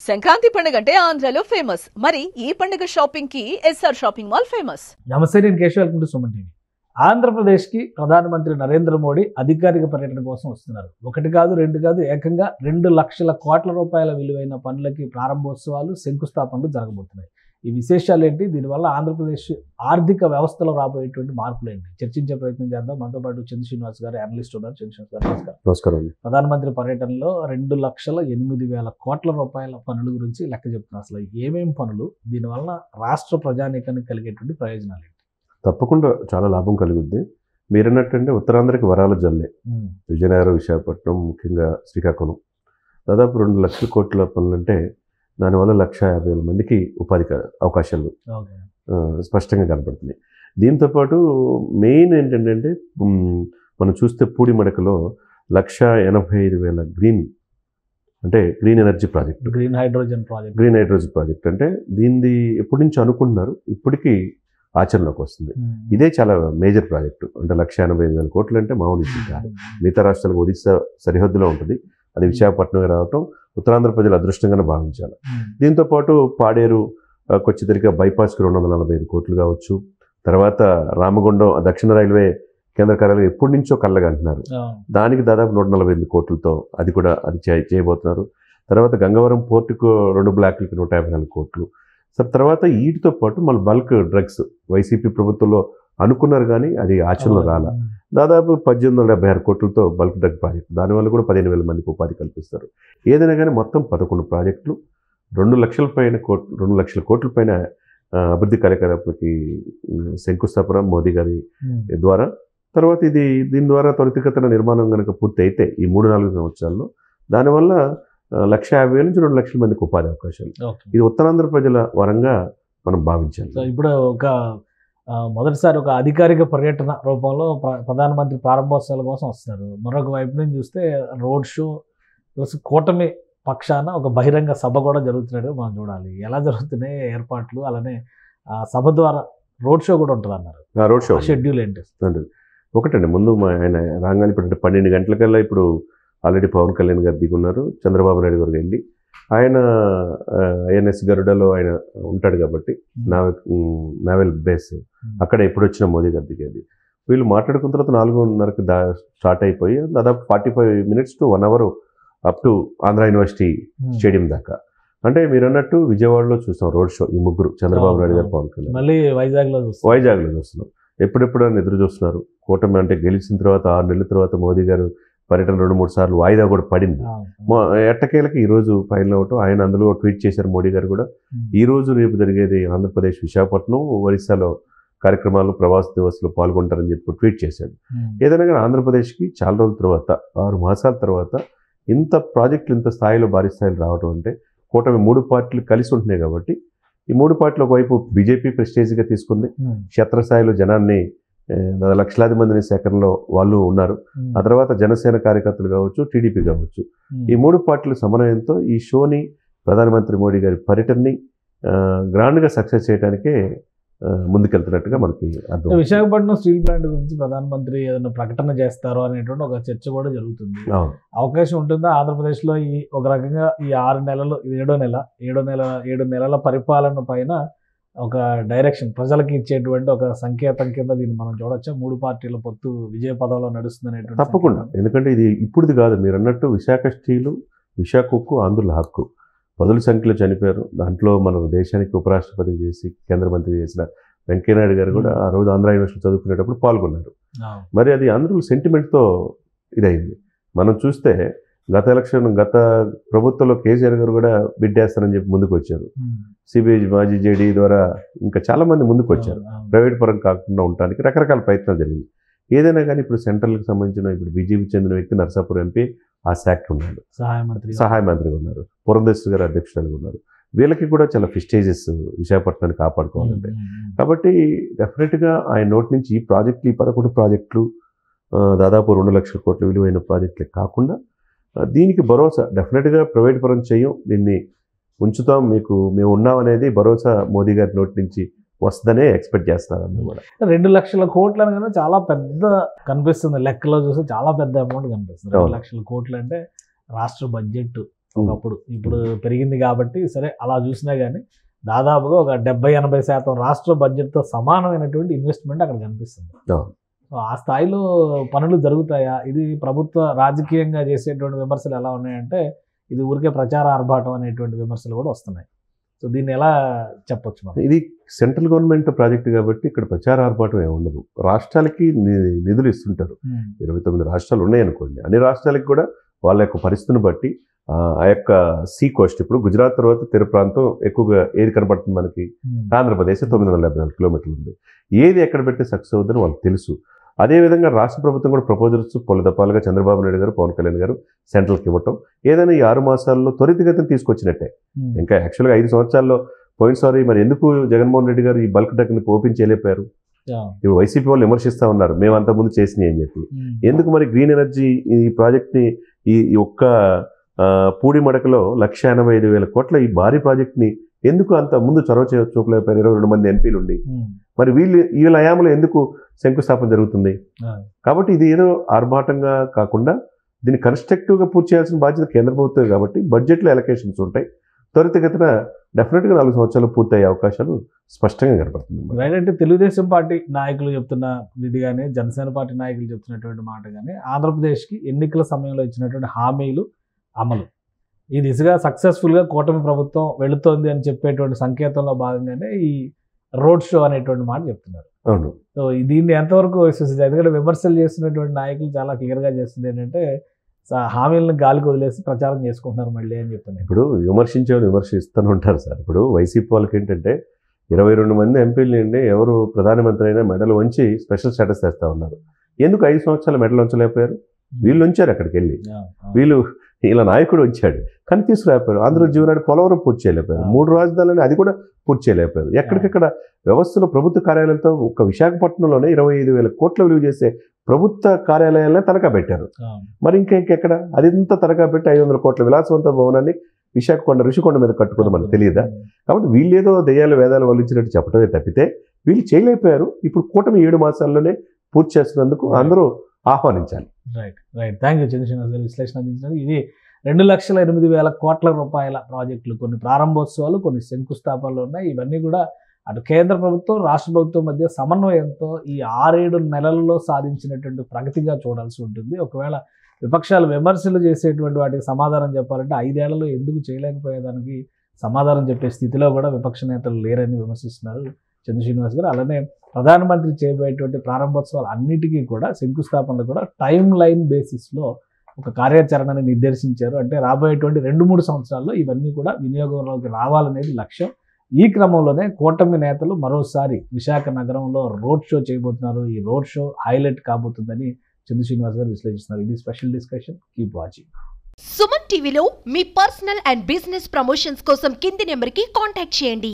సంక్రాంతి పండుగ అంటే ఆంధ్రాలో ఫేమస్. మరి ఈ పండుగ షాపింగ్ కి ఎస్ఆర్ షాపింగ్ మాల్ ఫేమస్. నమస్తే, నేను Keshav. Welcome to Suman TV. ఆంధ్రప్రదేశ్కి ప్రధానమంత్రి నరేంద్ర మోడీ అధికారిక పర్యటన కోసం వస్తున్నారు. ఒకటి కాదు, రెండు కాదు, ఏకంగా 2 లక్షల కోట్ల రూపాయల విలువైన పనులకి ప్రారంభోత్సవాలు, శంకుస్థాపనలు జరగబోతున్నాయి. ఈ విశేషాలు ఏంటి, దీనివల్ల ఆంధ్రప్రదేశ్ ఆర్థిక వ్యవస్థలో రాబోయేటువంటి మార్పులు ఏంటి చర్చించే ప్రయత్నం చేద్దాం. మనతో పాటు చంద్ర శ్రీనివాస్ గారు, అనలిస్ట్ ఉన్నారు. చంద్ర శ్రీనివాస్ గారు, నమస్కారం. నమస్కారం. ప్రధానమంత్రి పర్యటనలో 2,08,000 కోట్ల రూపాయల పనుల గురించి లెక్క చెప్తున్నారు. అసలు ఏమేం పనులు, దీనివల్ల రాష్ట్ర ప్రజానీకానికి కలిగేటువంటి ప్రయోజనాలు ఏంటి? తప్పకుండా చాలా లాభం కలుగుద్ది. మీరన్నట్టంటే ఉత్తరాంధ్రకి వరాల జల్లే. విజయనగరం, విశాఖపట్నం, ముఖ్యంగా శ్రీకాకుళం దాదాపు 2 లక్షల కోట్ల పనులంటే దానివల్ల 1,50,000 మందికి ఉపాధి అవకాశాలు స్పష్టంగా కనపడుతున్నాయి. దీంతోపాటు మెయిన్ ఏంటంటే మనం చూస్తే పూడిమడకలో 1,85,000 green energy project, green hydrogen project అంటే దీనిది ఎప్పటి నుంచి అనుకుంటున్నారు, ఇప్పటికీ ఆచరణలోకి వస్తుంది. ఇదే చాలా మేజర్ ప్రాజెక్టు. అంటే 1,85,000 కోట్లు అంటే మామూలు విషయం కాదు. మిగతా రాష్ట్రాలకు ఒరిస్సా సరిహద్దులో ఉంటుంది. అది విశాఖపట్నం రావటం ఉత్తరాంధ్ర ప్రజలు అదృష్టంగానే భావించాలి. దీంతోపాటు పాడేరు కొచ్చిదరిక బైపాస్కి 245 కోట్లు కావచ్చు. తర్వాత రామగుండం దక్షిణ రైల్వే కేంద్ర కార్యాలయం ఎప్పటి నుంచో కళ్ళగంటున్నారు. దానికి దాదాపు 148 కోట్లతో అది చేయబోతున్నారు. తర్వాత గంగవరం పోర్టుకు 2 బ్లాక్లకి 154 కోట్లు. తర్వాత వీటితో పాటు మన బల్క్ డ్రగ్స్ వైసీపీ ప్రభుత్వంలో అనుకున్నారు, కానీ అది ఆచరణలో రాల. దాదాపు 1,876 కోట్లతో బల్క్ డ్రగ్ ప్రాజెక్టు, దానివల్ల కూడా 15,000 మందికి ఉపాధి కల్పిస్తారు. ఏదైనా కానీ మొత్తం 11 ప్రాజెక్టులు 2 లక్షల కోట్ల పైన అభివృద్ధి కార్యకలాపాలకి శంకుస్థాపన మోదీ గారి ద్వారా. తర్వాత దీని ద్వారా త్వరితగతిన నిర్మాణం కనుక పూర్తి అయితే ఈ 3-4 సంవత్సరాల్లో దానివల్ల 1,50,000 నుంచి 2 లక్షల మందికి ఉపాధి అవకాశాలు. ఇది ఉత్తరాంధ్ర ప్రజల వరంగా మనం భావించాలి. ఇప్పుడు మొదటిసారి ఒక అధికారిక పర్యటన రూపంలో ప్రధానమంత్రి ప్రారంభోత్సవాల కోసం వస్తున్నారు. మరొక వైపు నుంచి చూస్తే రోడ్ షో ప్లస్ కూటమి పక్షాన ఒక బహిరంగ సభ కూడా జరుగుతున్నాడు. మనం చూడాలి ఎలా జరుగుతున్నాయి ఏర్పాట్లు. అలానే సభ ద్వారా రోడ్ షో కూడా ఉంటుంది అన్నారు. రోడ్ షో షెడ్యూల్ ఏంటి? ఒకటండి, ముందు ఆయన రాగానే ఇప్పుడు 12 గంటలకల్లా ఇప్పుడు ఆల్రెడీ పవన్ కళ్యాణ్ గారు దిగున్నారు. చంద్రబాబు నాయుడు గారు వెళ్ళి ఆయన ఐఎన్ఎస్ గరుడలో ఆయన ఉంటాడు కాబట్టి నావెల్ బేస్ అక్కడ ఎప్పుడు వచ్చిన మోదీ గారు దిగేది. వీళ్ళు మాట్లాడుకున్న తర్వాత 4:30కి స్టార్ట్ అయిపోయి దాదాపు 45 minutes to 1 hour up to Andhra university stadium దాకా. అంటే మీరు అన్నట్టు విజయవాడలో చూస్తాం రోడ్ షో. ఈ ముగ్గురు చంద్రబాబు నాయుడు గారు, పవన్ కళ్యాణ్ మళ్ళీ వైజాగ్లో చూస్తున్నాం. ఎప్పుడెప్పుడు అని ఎదురు చూస్తున్నారు. కూటమి అంటే గెలిచిన తర్వాత 6 నెలల తర్వాత మోదీ గారు పర్యటన 2-3 సార్లు వాయిదా కూడా పడింది. ఎట్టకేలకి ఈరోజు ఫైనల్ అవటం. ఆయన అందులో ట్వీట్ చేశారు మోడీ గారు కూడా. ఈరోజు రేపు జరిగేది ఆంధ్రప్రదేశ్, విశాఖపట్నం, ఒరిస్సాలో కార్యక్రమాలు, ప్రవాస దివస్లో పాల్గొంటారని చెప్పి ట్వీట్ చేశాడు. ఏదైనా కానీ ఆంధ్రప్రదేశ్కి చాలా రోజుల తర్వాత 6 మాసాల తర్వాత ఇంత ప్రాజెక్టులు ఇంత స్థాయిలో, భారీ స్థాయిలో రావడం అంటే కూటమి 3 పార్టీలు కలిసి ఉంటున్నాయి కాబట్టి. ఈ 3 పార్టీలు ఒకవైపు బీజేపీ ప్రెస్టేజ్గా తీసుకుంది. క్షేత్రస్థాయిలో జనాన్ని లక్షలాది మందిని సేకరణలో వాళ్ళు ఉన్నారు. ఆ తర్వాత జనసేన కార్యకర్తలు కావచ్చు, టీడీపీ కావచ్చు, ఈ 3 పార్టీల సమన్వయంతో ఈ షోని, ప్రధానమంత్రి మోడీ గారి పర్యటనని గ్రాండ్గా సక్సెస్ చేయడానికే ముందుకెళ్తున్నట్టుగా మనకి అర్థం. విశాఖపట్నం స్టీల్ ప్లాంట్ గురించి ప్రధానమంత్రి ఏదైనా ప్రకటన చేస్తారో అనేటువంటి ఒక చర్చ కూడా జరుగుతుంది. అవకాశం ఉంటుందా ఆంధ్రప్రదేశ్లో? ఒక రకంగా ఈ 6 నెలలు, 7 నెలల పరిపాలన పైన ఒక డైరెక్షన్ ప్రజలకి ఇచ్చేటువంటి ఒక సంకేతం కింద దీన్ని మనం చూడొచ్చా? 3 పార్టీల పొత్తు విజయ పదంలో నడుస్తుంది అనేటువంటి. తప్పకుండా. ఎందుకంటే ఇది ఇప్పుడుది కాదు. మీరు అన్నట్టు విశాఖ స్టీలు, విశాఖ ఉక్కు ఆంధ్రుల హక్కు. 10ల సంఖ్యలో చనిపోయారు. దాంట్లో మన దేశానికి ఉపరాష్ట్రపతి చేసి కేంద్ర మంత్రి చేసిన వెంకయ్యనాయుడు గారు కూడా ఆ రోజు ఆంధ్ర యూనివర్సిటీ చదువుకునేటప్పుడు పాల్గొన్నారు. మరి అది ఆంధ్రుల సెంటిమెంట్తో ఇదైంది. మనం చూస్తే గత ప్రభుత్వంలో కేసీఆర్ గారు కూడా బిడ్డేస్తారని చెప్పి ముందుకు వచ్చారు. సిబిఐ మాజీ జేడీ ద్వారా ఇంకా చాలామంది ముందుకు వచ్చారు. ప్రైవేట్ పరం కాకుండా ఉండడానికి రకరకాల ప్రయత్నాలు జరిగింది. ఏదైనా కానీ ఇప్పుడు సెంట్రల్కి సంబంధించిన ఇప్పుడు బీజేపీ చెందిన వ్యక్తి నర్సాపూర్ ఎంపీ ఆ శాఖ ఉన్నాడు, సహాయ మంత్రిగా ఉన్నారు. పురంధేశ్వరి గారు అధ్యక్షులుగా ఉన్నారు. వీళ్ళకి కూడా చాలా ప్రెస్టీజియస్ విశాఖపట్నాన్ని కాపాడుకోవాలంటే. కాబట్టి డెఫినెట్గా ఆయన నోటి నుంచి ఈ ప్రాజెక్టులు, ఈ 11 ప్రాజెక్టులు దాదాపు 2 లక్షల కోట్ల విలువైన ప్రాజెక్టులే కాకుండా దీనికి భరోసా డెఫినెట్గా ప్రైవేట్ పరం చేయం, దీన్ని ఉంచుతాం, మేము ఉన్నాం అనేది భరోసా మోదీ గారి నోటి నుంచి వస్తుందనే ఎక్స్పెక్ట్ చేస్తున్నారు. అందరూ కూడా 2 లక్షల కోట్లు అనగానే చాలా పెద్ద కనిపిస్తుంది. లెక్కలో చూస్తే చాలా పెద్ద అమౌంట్ కనిపిస్తుంది. 2 లక్షల కోట్లు అంటే రాష్ట్ర బడ్జెట్ ఒకప్పుడు. ఇప్పుడు పెరిగింది కాబట్టి సరే అలా చూసినా కానీ దాదాపుగా ఒక 70-80% రాష్ట్ర బడ్జెట్తో సమానమైనటువంటి ఇన్వెస్ట్మెంట్ అక్కడ కనిపిస్తుంది. సో ఆ స్థాయిలో పనులు జరుగుతాయా? ఇది ప్రభుత్వ రాజకీయంగా చేసేటువంటి విమర్శలు ఎలా ఉన్నాయంటే ఇది ఊరికే ప్రచార ఆర్భాటం అనేటువంటి విమర్శలు కూడా వస్తున్నాయి. సో దీన్ని ఎలా చెప్పొచ్చు మనం? ఇది సెంట్రల్ గవర్నమెంట్ ప్రాజెక్ట్ కాబట్టి ఇక్కడ ప్రచార ఆర్భాటం ఏమి ఉండదు. రాష్ట్రాలకి నిధులు ఇస్తుంటారు. 29 రాష్ట్రాలు ఉన్నాయనుకోండి. అన్ని రాష్ట్రాలకి కూడా వాళ్ళ యొక్క పరిస్థితిని బట్టి ఆ యొక్క సీ కోస్ట్, ఇప్పుడు గుజరాత్ తర్వాత తీర ప్రాంతం ఎక్కువగా ఏది కనబడుతుంది మనకి? ఆంధ్రప్రదేశ్ 974 కిలోమీటర్లు ఉంది. ఏది ఎక్కడ పెడితే సక్సెస్ అవుతుందని వాళ్ళకి తెలుసు. అదేవిధంగా రాష్ట్ర ప్రభుత్వం కూడా ప్రపోజల్స్ పొలదపాలుగా చంద్రబాబు నాయుడు గారు, పవన్ కళ్యాణ్ గారు సెంట్రల్కి ఇవ్వటం ఏదైనా ఈ 6 మాసాల్లో త్వరితగతిని తీసుకొచ్చినట్టే. ఇంకా యాక్చువల్గా 5 సంవత్సరాల్లో పోయినసారి మరి ఎందుకు జగన్మోహన్ రెడ్డి గారు ఈ బల్క్ ట్రక్ని ఓపెన్ చేయలేపారు? ఇప్పుడు వైసీపీ వాళ్ళు విమర్శిస్తూ ఉన్నారు మేము అంతకుముందు చేసినాయి అని చెప్పి. ఎందుకు మరి గ్రీన్ ఎనర్జీ ఈ ప్రాజెక్ట్ని ఈ ఒక్క పూడిమడకలో 1,85,000 కోట్ల ఈ భారీ ప్రాజెక్ట్ని ఎందుకు అంత ముందు చొరవ చూపలేకపోయారు 22 మంది ఎంపీలు ఉండి? మరి వీళ్ళ హయాంలో ఎందుకు శంకుస్థాపన జరుగుతుంది? కాబట్టి ఇది ఏదో ఆర్భాటంగా కాకుండా దీన్ని కన్స్ట్రక్టివ్గా పూర్తి చేయాల్సిన బాధ్యత కేంద్ర ప్రభుత్వం కాబట్టి బడ్జెట్లో ఎలకేషన్స్ ఉంటాయి. త్వరితగతిన డెఫినెట్గా 4 సంవత్సరాలు పూర్తయ్యే అవకాశాలు స్పష్టంగా కనపడుతుంది. అంటే తెలుగుదేశం పార్టీ నాయకులు చెప్తున్న ఇది కానీ, జనసేన పార్టీ నాయకులు చెప్తున్నటువంటి మాట కానీ, ఆంధ్రప్రదేశ్కి ఎన్నికల సమయంలో ఇచ్చినటువంటి హామీలు అమలు ఈ దిశగా సక్సెస్ఫుల్గా కూటమి ప్రభుత్వం వెళుతోంది అని చెప్పేటువంటి సంకేతంలో భాగంగానే ఈ రోడ్ షో అనేటువంటి మాట చెప్తున్నారు. అవును. సో దీన్ని ఎంతవరకు విశ్వసించారు? ఎందుకంటే విమర్శలు చేస్తున్నటువంటి నాయకులు చాలా క్లియర్గా చేస్తుంది ఏంటంటే హామీలను గాలికి వదిలేసి ప్రచారం చేసుకుంటున్నారు మళ్ళీ అని చెప్తున్నారు. ఇప్పుడు విమర్శిస్తూనే ఉంటారు సార్. ఇప్పుడు వైసీపీ వాళ్ళకి ఏంటంటే 22 మంది ఎంపీలు నుండి ఎవరు ప్రధానమంత్రి అయినా మెడలు వంచి స్పెషల్ స్టేటస్ తెస్తూ ఉన్నారు. ఎందుకు 5 సంవత్సరాలు మెడలు ఉంచలేకపోయారు? వీళ్ళు ఉంచారు అక్కడికి వెళ్ళి, ఇలా నాయకుడు వచ్చాడు కానీ తీసుకురాకపోయారు. ఆంధ్ర జీవనాన్ని పోలవరం పూర్తి చేయలేకపోయారు. 3 రాజధానులని అది కూడా పూర్తి చేయలేకపోయారు. ఎక్కడికక్కడ వ్యవస్థలో ప్రభుత్వ కార్యాలయాలతో ఒక విశాఖపట్నంలోనే 25,000 కోట్ల విలువ చేసే ప్రభుత్వ కార్యాలయాలనే తనఖా పెట్టారు. మరి ఇంకెక్కడ అదింతా తనఖా పెట్టి 500 కోట్ల విలాసవంత భవనాన్ని ఋషికొండ మీద కట్టుకుంది మనకు తెలియదా? కాబట్టి వీళ్ళేదో దెయ్యాలు వేదాలు వల్లించినట్టు చెప్పడమే తప్పితే వీళ్ళు చేయలేకపోయారు. ఇప్పుడు కూటమి 7 మాసాల్లోనే పూర్తి చేస్తున్నందుకు అందరూ ఆహ్వానించాలి. రైట్. థ్యాంక్ యూ చంద్రశేఖర్ గారు విశ్లేషణ అందించినందుకు. ఇది 2,08,000 కోట్ల రూపాయల ప్రాజెక్టులు, కొన్ని ప్రారంభోత్సవాలు, కొన్ని శంకుస్థాపనలు ఉన్నాయి. ఇవన్నీ కూడా అటు కేంద్ర ప్రభుత్వం రాష్ట్ర ప్రభుత్వం మధ్య సమన్వయంతో ఈ 6-7 నెలల్లో సాధించినటువంటి ప్రగతిగా చూడాల్సి ఉంటుంది. ఒకవేళ విపక్షాలు విమర్శలు చేసేటువంటి వాటికి సమాధానం చెప్పాలంటే 5 ఏళ్లలో ఎందుకు చేయలేకపోయేదానికి సమాధానం చెప్పే స్థితిలో కూడా విపక్ష నేతలు లేరని విమర్శిస్తున్నారు చంద్రశ్రీనివాస్ గారు. అలానే ప్రధానమంత్రి చేయబోయేటువంటి ప్రారంభోత్సవాలు అన్నిటికీ కూడా శంకుస్థాపనలు కూడా టైం లైన్ బేసిస్లో ఒక కార్యాచరణని నిర్దేశించారు. అంటే రాబోయేటువంటి 2-3 సంవత్సరాల్లో ఇవన్నీ కూడా వినియోగంలోకి రావాలనేది లక్ష్యం. ఈ క్రమంలోనే కూటమి నేతలు మరోసారి విశాఖ నగరంలో రోడ్ షో చేయబోతున్నారు. ఈ రోడ్ షో హైలైట్ కాబోతుందని చంద్రశ్రీనివాస్ గారు విశ్లేషిస్తున్నారు. ఇది special discussion. Keep watching. Suman టీవీలో మీ పర్సనల్ అండ్ బిజినెస్ ప్రమోషన్స్ కోసం కింది నెంబర్కి కాంటాక్ట్ చేయండి.